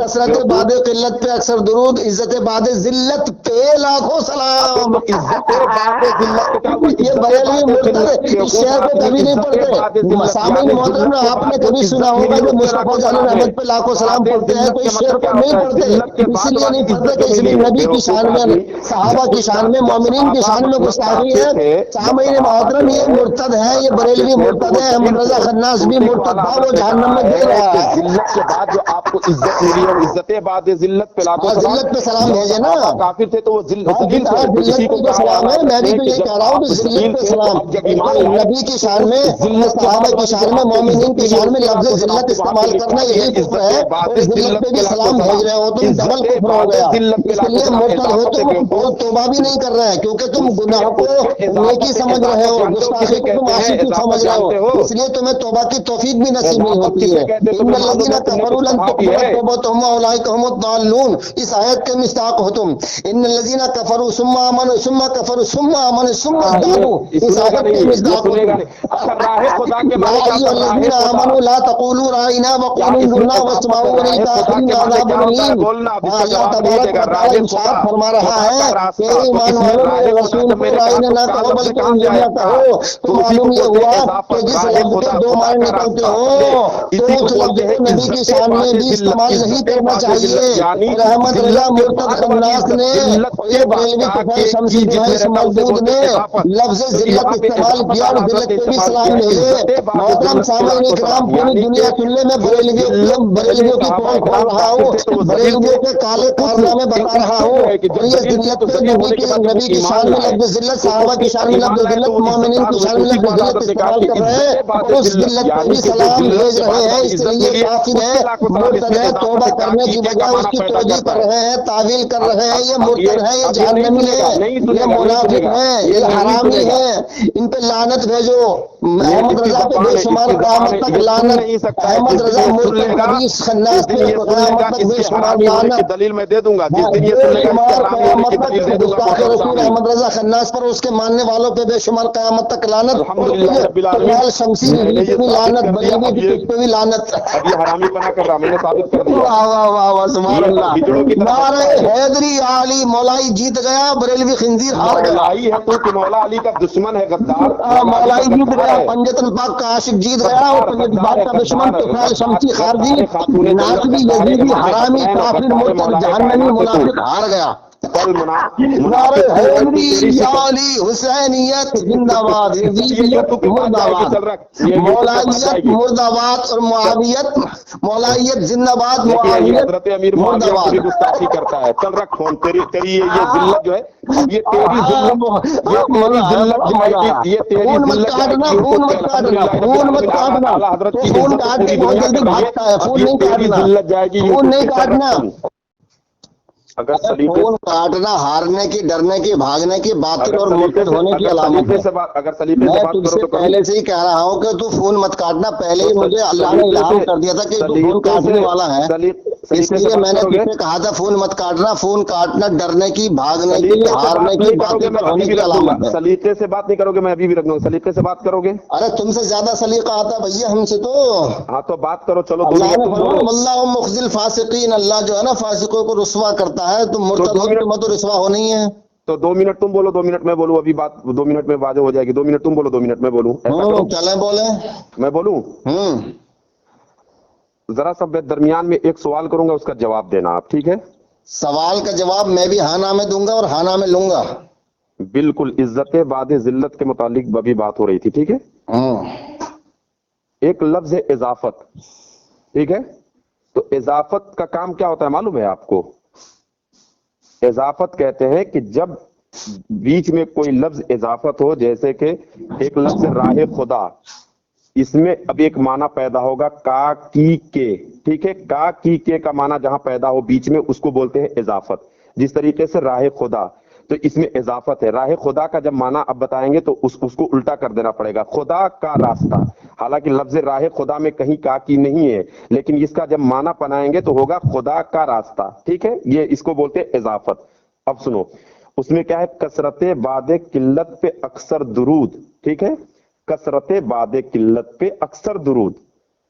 کثرت بعد قلت پہ اکثر درود، عزت بعد ذلت پہ لاکھوں سلام. یہ بریلوی مرتد اس شعر کو کبھی نہیں پڑھتے. سامعین محترم، آپ نے کبھی سنا ہوگا کہ مصطفیٰ جان احمد پہ لاکھوں سلام پڑھتے ہیں، تو اس شعر کو نہیں پڑھتے. اسی لیے نہیں پڑھتے کہ اس میں نبی کی شان میں، صحابہ کی شان میں، مومنین کی شان میں گستاخی ہے. سامعین محترم، یہ مرتد ہے، یہ بریلوی مرتد ہے. احمد رضا خناس بھی مرتد تھا، وہ جہنم میں گر رہا ہے. ذلت کے بعد جو آپ کو عزت ملی ہے، عزت بعد ذلت پہ لاکھوں سلام. ذلت پہ سلام بھیجے نا. کافر تھے تو وہ ذلت پہ سلام ہے. میں بھی تو یہ کہہ رہا ہوں کہ ذلت پہ سلام. نبی کی شان میں، صحابہ کی شان میں، مومنین کی شان میں لفظ ذلت استعمال کرنا یہی کفر ہے. اور ذلت پہ بھی سلام بھیج رہے ہو تم، ڈبل کفر ہو گیا. اس لیے مرتد ہو تم، اور توبہ بھی نہیں کر رہے ہیں، کیونکہ تم گناہ کو نیکی سمجھ رہے ہو، گستاخی کو تم عاشقی سمجھ رہے ہو. اس لیے تمہیں توبہ کی توفیق بھی نصیب نہیں ہوتی ہے. ان الذین کفروا لن تقبل توبتهم واولئک هم الضالون. اس آیت کے مصداق ہو تم. ان الذین کفروا ثم آمنوا ثم کفروا ثم آمنوا ثم ازدادوا. اس آیت کے مصداق ہو تم. یا ایھا الذین آمنوا لا تقولوا رائنا وقولوا انظرنا واسمعوا وللکافرین عذاب الیم. اللہ تبارک و تعالی ارشاد فرما رہا ہے کہ ایمان والوں نے رسول کو رائنا نہ کہو بلکہ انظرنا کہو. تو معلوم یہ ہوا کہ جس لفظ کے دو معنی نکلتے ہوں تو اس لفظ کو نبی کی شان میں بھی استعمال نہیں کرنا چاہیے. اور احمد رضا مرتد خناس نے، یہ بریلوی طفیل شمسی جو ہے اس مردود نے لفظ ذلت استعمال کیا اور ذلت پہ بھی سلام بھیجے. محترم سامعین کرام، پوری دنیا سننے میں بریلویوں کی پول کھول رہا ہوں، بریلویوں کے کالے کارنامے بتا رہا ہوں. اور یہ ذلت پہ نبی کی شان میں لفظ ذلت، صحابہ کی شان میں لفظ ذلت، مومنین کی شان میں لفظ ذلت استعمال کر رہے ہیں اور اس ذلت پہ بھی سلام بھیج رہے ہیں. اس لیے کافر ہے، مرتد ہے. توبہ کرنے کی بجائے اس کی توجیہ کر رہے ہیں، تعویل کر رہے ہیں. یہ مرتد ہے، یہ جہنمی ہے، یہ منافق ہے، یہ حرامی ہے. ان پہ لعنت بھیجو. احمد رضا پہ بے شمار قیامت تک لعنت. احمد رضا مرتد حدیث خناس پہ قیامت تک بے شمار لعنت. دلیل میں دے دوں گا. بے شمار قیامت تک گستاخ رسول احمد رضا خناس پر، اس کے ماننے والوں پہ بے شمار قیامت تک لعنت. طفیل شمسی پہ بھی لعنت، بریلوی کی پہ بھی لعنت. اب یہ حرامی بنا کر رہا، میں نے ثابت کر دیا. واہ واہ واہ واہ، سبحان اللہ. نعرہ حیدری علی مولائی جیت گیا، بریلوی خنزیر ہار گیا. مولائی ہے تو کہ مولا علی کا دشمن ہے، غدار. مولائی جیت گیا، پنجتن پاک کا عاشق جیت گیا، اور پنجتن پاک کا دشمن طفیل شمسی خارجی ناصبی یزیدی حرامی کافر مرتد جہنمی منافق ہار گیا. نعرہ حیدری علی حسینیت زندہ باد، یزیدیت مردہ باد، مولائیت مردہ باد اور معاویت، مولائیت زندہ باد، معاویت حضرت امیر معاویہ کی گستاخی کرتا ہے. چل رکھ فون. تیری یہ ذلت جو ہے، یہ تیری ذلت، یہ تیری خون مت کاٹنا، خون مت کاٹنا، خون مت کاٹنا. خون کاٹ کے بہت جلدی بھاگتا ہے. خون نہیں کاٹنا، خون نہیں کاٹنا. اگر خون کاٹنا ہارنے کی، ڈرنے کی، بھاگنے کی، باطل اور مرتد ہونے کی علامت ہے. اگر سلیقے سے میں بات تجھ کرو سے تو پہلے سے ہی کہہ رہا ہوں کہ تو فون مت کاٹنا. پہلے ہی مجھے اللہ نے الہام کر دیا تھا کہ تو فون کاٹنے والا ہے، اس لیے میں نے تجھ سے کہا تھا فون مت کاٹنا. فون کاٹنا ڈرنے کی، بھاگنے کی، ہارنے کی، باطل پر ہونے کی علامت ہے. سلیقے سے بات نہیں کرو گے، میں ابھی بھی رکھ دوں گا. سلیقے سے بات کرو گے. ارے تم سے زیادہ سلیقہ آتا ہے بھیا ہم سے تو. ہاں تو بات کرو. چلو اللہ نے فرمایا اللہ مخزی الفاسقین، اللہ جو ہے نا فاسقوں کو رسوا کرتا ہے. تم مرتد ہو، تمہیں تو رسوا ہو نہیں ہے. تو 2 منٹ تم بولو، 2 منٹ میں بولوں. ابھی بات 2 منٹ میں واضح ہو جائے گی. 2 منٹ تم بولو، 2 منٹ میں بولوں. چلیں بولیں. میں بولوں. ذرا سا درمیان میں ایک سوال کروں گا، اس کا جواب دینا آپ، ٹھیک ہے؟ سوال کا جواب میں بھی ہاں میں دوں گا اور ہاں میں لوں گا. بالکل. عزت بعد ذلت کے متعلق ابھی بات ہو رہی تھی، ٹھیک ہے؟ ایک لفظ ہے اضافت، ٹھیک ہے؟ تو اضافت کا کام کیا ہوتا ہے معلوم ہے آپ کو؟ اضافت کہتے ہیں کہ جب بیچ میں کوئی لفظ اضافت ہو، جیسے کہ ایک لفظ راہ خدا، اس میں اب ایک معنی پیدا ہوگا کا کی کے، ٹھیک ہے؟ کا کی کے کا معنی جہاں پیدا ہو بیچ میں، اس کو بولتے ہیں اضافت. جس طریقے سے راہ خدا، تو اس میں اضافت ہے. راہ خدا کا جب معنی اب بتائیں گے تو اس کو الٹا کر دینا پڑے گا، خدا کا راستہ. حالانکہ لفظ راہ خدا میں کہیں کا کی نہیں ہے، لیکن اس کا جب معنی بنائیں گے تو ہوگا خدا کا راستہ، ٹھیک ہے؟ یہ اس کو بولتے ہیں اضافت. اب سنو، اس میں کیا ہے؟ کثرت بعد قلت پہ اکثر درود، ٹھیک ہے؟ کثرت بعد قلت پہ اکثر درود،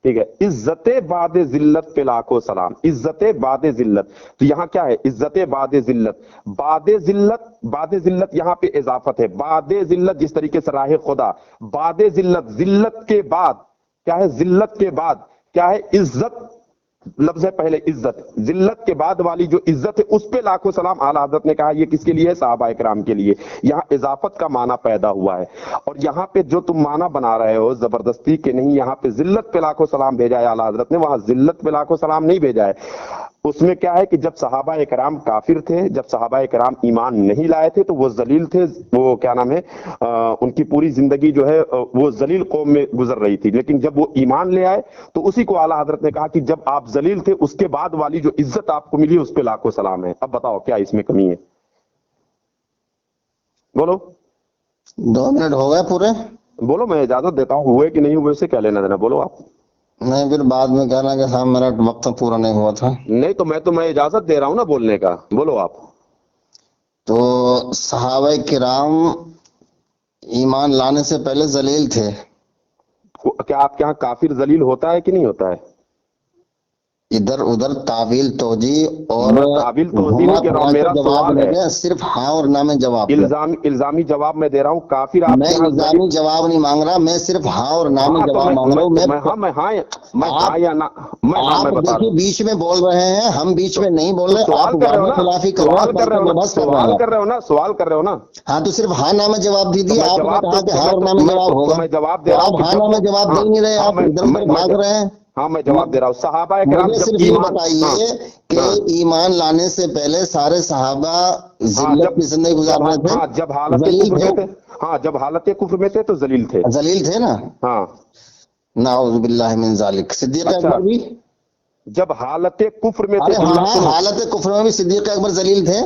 ٹھیک ہے، عزت بعد ذلت پہ لاکھوں سلام، عزت بعد ذلت، تو یہاں کیا ہے؟ عزت بعد ذلت، بعد ذلت یہاں پہ اضافت ہے، بعد ذلت جس طریقے سے راہ خدا، بعد ذلت، ذلت کے بعد کیا ہے؟ ذلت کے بعد کیا ہے؟ عزت لفظ ہے پہلے عزت، ذلت کے بعد والی جو عزت ہے اس پہ لاکھوں سلام۔ اعلیٰ حضرت نے کہا یہ کس کے لیے ہے؟ صحابہ کرام کے لیے۔ یہاں اضافت کا معنی پیدا ہوا ہے، اور یہاں پہ جو تم معنی بنا رہے ہو زبردستی کہ نہیں یہاں پہ ذلت پہ لاکھوں سلام بھیجا ہے اعلیٰ حضرت نے، وہاں ذلت پہ لاکھوں سلام نہیں بھیجا ہے۔ اس میں کیا ہے کہ جب صحابہ کرام کافر تھے، جب صحابہ کرام ایمان نہیں لائے تھے تو وہ ذلیل تھے، وہ کیا نام ہے، ان کی پوری زندگی جو ہے وہ ذلیل قوم میں گزر رہی تھی، لیکن جب وہ ایمان لے آئے تو اسی کو اعلیٰ حضرت نے کہا کہ جب آپ ذلیل تھے اس کے بعد والی جو عزت آپ کو ملی اس پہ لاکھوں سلام ہے۔ اب بتاؤ کیا اس میں کمی ہے؟ بولو 2 منٹ ہو گئے پورے؟ بولو، میں اجازت دیتا ہوں، ہوئے کہ نہیں ہوئے سے کیا لینا دینا، بولو آپ۔ نہیں پھر بعد میں کہنا کہ صاحب میرا وقت پورا نہیں ہوا تھا۔ نہیں تو میں اجازت دے رہا ہوں نا بولنے کا، بولو آپ۔ تو صحابہ کرام ایمان لانے سے پہلے ذلیل تھے۔ کیا آپ کے یہاں کافر ذلیل ہوتا ہے کہ نہیں ہوتا ہے؟ ادھر ادھر تعویل توجیہ اور میں تعویل توضیح نہیں کہہ رہا ہوں، میرا جواب سوال نہیں ہے، دیا، صرف ہاں اور نہ میں جواب دیں۔ الزامی جواب میں دے رہا ہوں، کافر آپ میں کے یہاں الزامی جواب نہیں مانگ رہا، میں صرف ہاں اور نہ میں جواب مانگ رہا ہوں۔ میں ہاں یا نہ، میں آپ بتا رہا دیکھیے ہوں۔ بیچ میں بول رہے ہیں، ہم بیچ میں نہیں بول رہے، آپ سوال کر رہے ہو نا، خلافی کر رہے سوال کر رہے ہو نا، بحث کر رہے سوال ہیں۔ کر رہے ہو نا، سوال کر رہے ہو نا۔ ہاں تو صرف ہاں نہ میں جواب تو دیجیے، میں آپ نے جواب کہا کہ ہاں اور نہ میں جواب ہوگا، میں جواب دے تو رہا آپ ہوں ہاں نہ میں جواب دے نہیں رہے، آپ ادھر ادھر بھاگ رہے ہیں۔ ہاں میں جواب دے رہا ہوں، صحابہ کرام مجھے جب صرف یہ ایمان، بتائیے کہ ایمان لانے سے پہلے سارے صحابہ ذلت کی زندگی گزار رہے تھے، جب حالت ذلیل کفر تھے، میں تھے، ہاں جب حالت کفر میں تھے تو ذلیل تھے، ذلیل تھے نا؟ ہاں۔ نعوذ باللہ من ذالک۔ صدیق اچھا، اکبر بھی؟ جب حالت کفر میں تھے، ارے ہاں سنو، حالت کفر میں بھی صدیق اکبر ذلیل تھے؟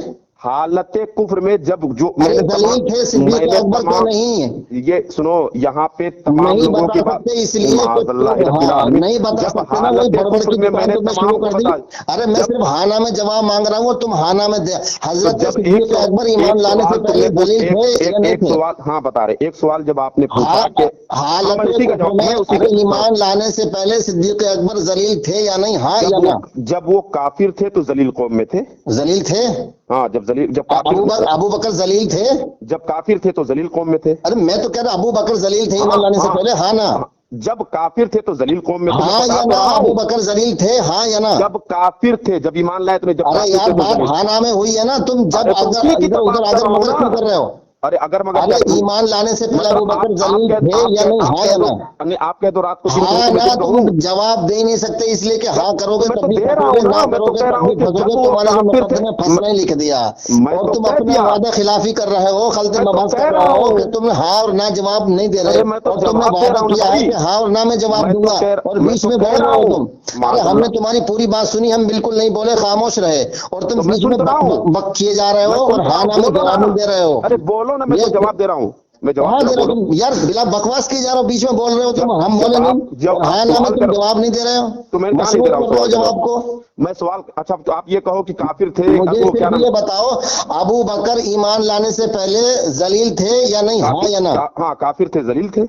حالت کفر میں جب جو میں ارے نے ذلیل تھے، صدیق اکبر تو نہیں۔ یہ سنو یہاں پہ تمام نہیں لوگوں بتا کی بات، سکتے اس لیے کہ معاذ اللہ تم رب ہاں العالمین، نہیں بتا جب سکتے نا، وہی حالت بڑبڑ کفر کی میں میں دکان نے تم نے تمام شروع کو کر دی۔ بتا، ارے میں صرف ہاں نہ میں جواب مانگ رہا ہوں، تم ہاں نہ میں حضرت جب صدیق اکبر ایمان لانے سے پہلے ذلیل تھے یا نہیں ایک تھے؟ سوال، ہاں بتا رہے، ایک سوال جب آپ نے پوچھا کہ حالت میں اسی کا کفر جواب، میں میں اسی ارے کا، ایمان لانے سے پہلے صدیق اکبر ذلیل تھے یا نہیں؟ ہاں یا نہ؟ جب وہ کافر تھے تو ذلیل قوم میں تھے، ذلیل تھے؟ ہاں جب کافر، ابو بکر ذلیل تھے؟ جب کافر تھے تو ذلیل قوم میں تھے، ارے میں تو کہہ رہا ابو بکر ذلیل تھے ایمان لانے سے پہلے، ہاں نا؟ جب کافر تھے تو ذلیل قوم میں تھے، ہاں میں یا بتا نہ؟ رہا ابو ہوں، بکر ذلیل تھے، ہاں یا نہ؟ جب کافر تھے، جب ایمان لائے تو جب ارے کافر یار تھے تو بات ذلیل، ہاں نہ میں ہوئی ہے نا، تم جب ارے تو اگر اسی کی ادھر تو ادھر بات کر اگر رہا ہوں مگر کیوں کر نا۔ رہے ہو؟ ارے اگر مگر ارے کیا، ایمان لانے سے پہلے ابو مطلب بکر ذلیل تھے یا نہیں؟ ہاں یا نہ؟ آپ کہہ دو رات کو 3 ہاں تو میں نہ چپ تم رہوں، جواب دے نہیں سکتے، اس لیے کہ ہاں کرو گے میں تب تو بھی دے رہا پھنسو گے، ہوں نہ نا، میں کرو تو گے کہہ رہا تب ہوں بھی کہ پھنسو جب گے، وہ تمہارے جو کافر تھے، مقدمے پھنسنا ہی لکھ دیا، میں اور تو تم کہہ اپنا دیا، وعدہ خلافی کر رہے ہو، خلط میں تو مبحث کہہ کر رہا رہے ہو کہ ہوں، تم ہاں اور نہ جواب نہیں دے رہے، ارے میں تو اور تم نے جواب دے رہا وعدہ ہوں نا کیا ہے بھائی، کہ ہاں اور نہ میں جواب دوں گا، اور میں بیچ تو میں کہہ بول رہا رہے ہو ہوں، تم۔ ارے معاذ ہم نے اللہ، تمہاری پوری بات سنی، ہم بالکل نہیں بولے، خاموش رہے، اور تم تو میں بیچ میں سن تو رہا ہوں، بک کیے جا رہے میں ہو سن اور تو رہا ہاں ہوں، نہ میں بولو نا، جواب نہیں دے رہے ہو۔ ارے بولو نا، میں تو یہ جواب دے رہا ہوں، میں جواب کہاں دے رہا دے ہوں، رہے بولو۔ ہو تم یار؟ بلا بکواس کی جا رہا ہو، بیچ میں بول رہے ہو تم، ہم جب بولے آپ نہیں، جب اور آپ ہاں نہ میں سوال تم کر، جواب نہیں دے رہے ہو، تو میں کہاں نہیں دے مشروط رہا ہوں کر رہے ہو سوال کا جواب جواب، کو۔ میں سوال، اچھا تو آپ یہ کہو کہ کافر تھے، مجھے وہ کیا صرف نام، یہ بتاؤ ابو بکر ایمان لانے سے پہلے ذلیل تھے یا نہیں؟ ہاں یا نہ؟ ہاں کافر تھے، ذلیل تھے،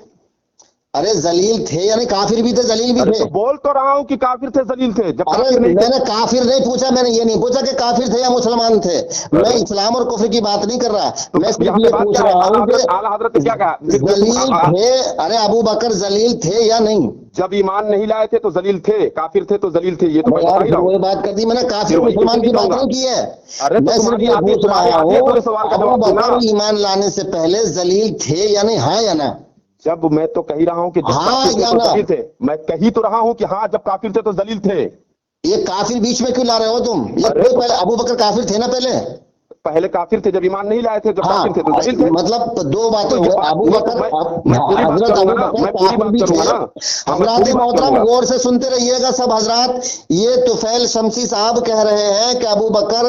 ارے ذلیل تھے یا نہیں؟ کافر بھی تھے ذلیل بھی ارے تھے؟ تو بول تو رہا ہوں کہ کافر تھے، ذلیل تھے، جب ارے کافر نہیں تھے، میں نے کافر نہیں پوچھا، میں نے یہ نہیں پوچھا کہ کافر تھے یا مسلمان تھے، میں ارے اسلام اور کفر کی بات نہیں کر رہا، تو میں صرف یہاں پہ یہ بات پوچھ کیا ہے، رہا ہوں کہ اعلیٰ حضرت نے کیا کہا، پھر تم ذلیل تھے، ارے ابو بکر ذلیل تھے یا نہیں؟ جب ایمان نہیں لائے تھے تو ذلیل تھے، کافر تھے تو ذلیل تھے، یہ تو ابے میں یار بتا ہی پھر رہا ہوں، وہی بات کر دی میں نے، پھر کافر وہی کیسے مسلمان نہیں کی کہوں بات گا، نہیں کی ہے، ارے تو میں صرف تمہاری یہ آدھی پوچھ تمہاری رہا آدھی ہوں ادھورے سوال کا ابو جواب دو نا، بکر ایمان لانے سے پہلے ذلیل تھے یا نہیں؟ ہاں یا نہ؟ جب میں تو کہہ رہا ہوں کہ جب ہاں کافر تھے یا تو نہ؟ ذلیل تھے، میں کہی تو رہا ہوں کہ ہاں جب کافر تھے تو ذلیل تھے، یہ کافر بیچ میں کیوں لا رہے ہو تم؟ یہ ارے تھے تو پہلے، ابو بکر کافر تھے نا پہلے؟ پہلے کافر تھے، جب ایمان نہیں لائے تھے، جب ہاں کافر تھے تو ذلیل تھے، مطلب دو باتیں تو یہ ہوئے، بات ابو نہیں، تو بکر میں پوری بات حضرت کروں گا ابو نا، بکر میں پوری کافر بات بھی کروں تھے۔ گا نا، ہاں میں حضرات پوری بات کروں محترم گا، غور سے سنتے رہیے گا سب حضرات، یہ طفیل شمسی صاحب کہہ رہے ہیں کہ ابو بکر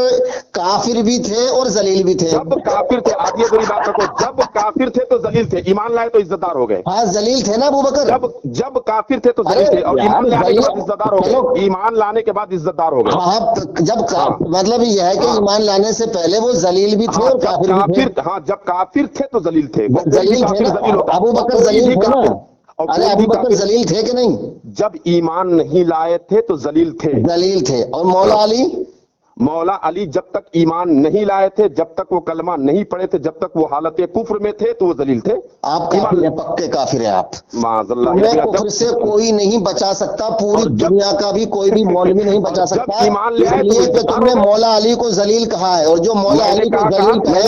کافر بھی تھے اور ذلیل بھی تھے۔ جب کافر تھے، آدھی ادھوری بات رکھو، جب کافر تھے تو ذلیل تھے، ایمان لائے تو عزت دار ہو گئے، ہاں ذلیل تھے نا ابو بکر؟ جب کافر تھے تو ارے ذلیل تھے، اور یار ایمان لانے کے بعد عزت دار ہو گئے، چلو، ایمان لانے کے بعد عزت دار ہو گئے، ہاں جب ہاں مطلب یہ ہے کہ ہاں ایمان لانے سے پہلے وہ ذلیل بھی تھے اور کافر بھی تھے. ہاں جب کافر تھے تو ذلیل تھے. ذلیل تھے نا, ابو بکر ذلیل تھے نا. ارے ابو بکر ذلیل تھے کہ نہیں؟ جب ایمان نہیں لائے تھے تو ذلیل تھے. ذلیل تھے. اور مولا علی؟ مولا علی جب تک ایمان نہیں لائے تھے, جب تک وہ کلمہ نہیں پڑھے تھے, جب تک وہ حالت کفر میں تھے تو وہ ذلیل تھے. آپ کافر ہیں, پکے کافر ہیں آپ. معاذ اللہ. تمہیں کفر سے کوئی نہیں بچا سکتا, پوری دنیا کا بھی کوئی بھی مولوی نہیں بچا سکتا, اس لیے کہ تم نے مولا علی کو ذلیل کہا ہے, اور جو مولا علی کو ذلیل کہے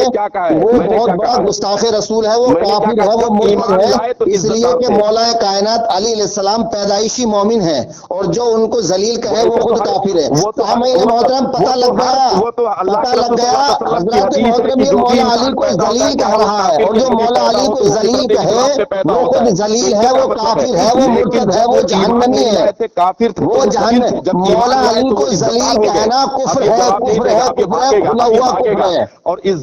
وہ بہت بڑا گستاخ رسول ہے, وہ کافر ہے, وہ مرتد ہے. اس لیے کہ مولا کائنات علی علیہ السلام پیدائشی مومن ہے, اور جو ان کو ذلیل کہے وہ خود کافر ہے. سامعین محترم, پتہ لگ گیا, پتہ لگ گیا. حضرت محترم یہ مولا علی کو ذلیل کہہ رہا ہے, اور جو مولا علی کو ذلیل کہے وہ خود ذلیل ہے, وہ کافر ہے, وہ مرتد ہے, وہ جہنمی ہے, وہ جہنم. مولا علی کو ذلیل کہنا کفر ہے, کفر ہے, کفر ہے, کھلا ہوا کفر ہے.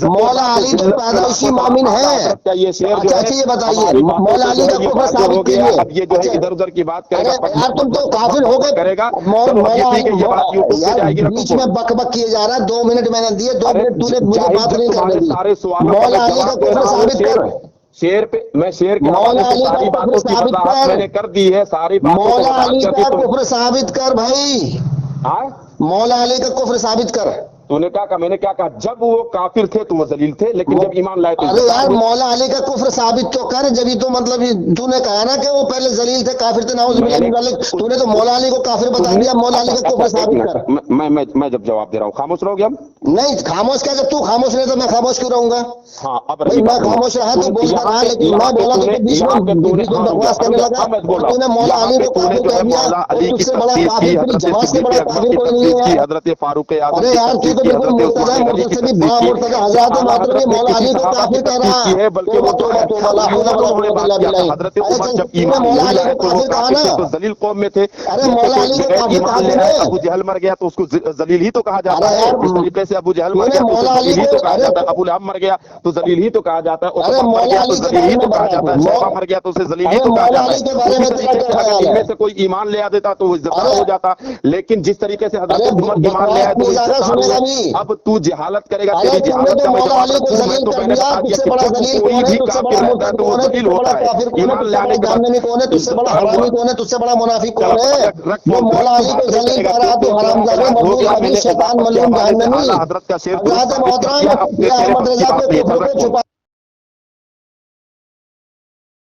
مولا علی تو پیدائشی مومن ہے. اچھا یہ بتائیے, مولا علی کا کفر ثابت کیجیے. ادھر ادھر کی بات کرے گا یار تم تو کافر ہو گئے. مولا علی بیچ میں بک بک کیے جا رہا ہے. 2 منٹ میں نے دیے, 2 منٹ تو نے مجھے بات نہیں کرنے دی. مولا علی کا کفر ثابت کر. شیر پہ میں شیر کے مولا علی کا کفر ثابت کر. میں نے کر دی ہے ساری بات. مولا علی کا کفر ثابت کر بھائی, مولا علی کا کفر ثابت کر. تو نے کیا کہا, میں نے کیا کہا, جب وہ کافر تھے تو وہ ذلیل تھے, لیکن جب ایمان لائے تو. ارے یار مولا علی کا کفر ثابت تو کر. جب تو مطلب تو نے کہا نا کہ وہ پہلے ذلیل تھے, کافر تھے, نعوذ باللہ من ذالک. تو نے تو مولا علی کو کافر بتا دیا. مولا علی کا کفر ثابت کر. میں جب جواب دے رہا ہوں خاموش رہو گے ہم؟ نہیں خاموش کیا, جب تو خاموش نہیں تو میں خاموش کیوں رہوں گا؟ ہاں اب میں خاموش رہا تو بولتا رہا, لیکن میں بولا تو بیچ میں بکواس کرنے لگا. تو نے مولا علی کو کافر کہہ دیا. تجھ سے بڑا کافر پوری جماعت سے بڑا کافر کوئی نہیں ہے. حضرت فاروق اعظم. ارے یار تو بالکل مرتد ہے, مرتد سے بھی بڑا مرتد ہے. حضرت محترم مولا علی کو کافر کہہ رہا ہے. توبہ توبہ توبہ, لا حول ولا قوت الا باللہ. حضرت عمر جب ایمان مولا علی کو کافر کہا نا, تو ذلیل قوم میں تھے. ارے مولا علی کو کافر کہا تم نے. ابو جہل مر گیا تو اس کو ذلیل ہی تو کہا جاتا ہے. اس طریقے سے ابو جہل مر گیا تو ذلیل ہی تو کہا جاتا ہے. ابو لہب مر گیا تو ذلیل ہی تو کہا جاتا ہے. ارے مولا علی کے بارے میں بتا دو. شیبہ مر گیا تو اسے ذلیل ہی تو کہا جاتا ہے. اگر ان میں سے کوئی ایمان لے آ دیتا تو وہ عزت ہو جاتا. لیکن جس طریقے سے حضرت عمر ایمان لے آئے تو اب تو جہالت کرے گا. تم نے تو مولا علی کو ذلیل کر دیا. تجھ سے بڑا ذلیل کون ہے, تجھ سے بڑا مرتد کون ہے, تجھ سے بڑا کافر کون ہے, تجھ سے بڑا جہنمی کون ہے, تجھ سے بڑا حرامی کون ہے, تجھ سے بڑا منافق کون ہے؟ جو مولا علی کو ذلیل کر رہا تو حرامزادہ, ملعون, خبیث, شیطان, ملعون, جہنمی. حضرت محترم یہ احمد رضا کے کفر کو چھپا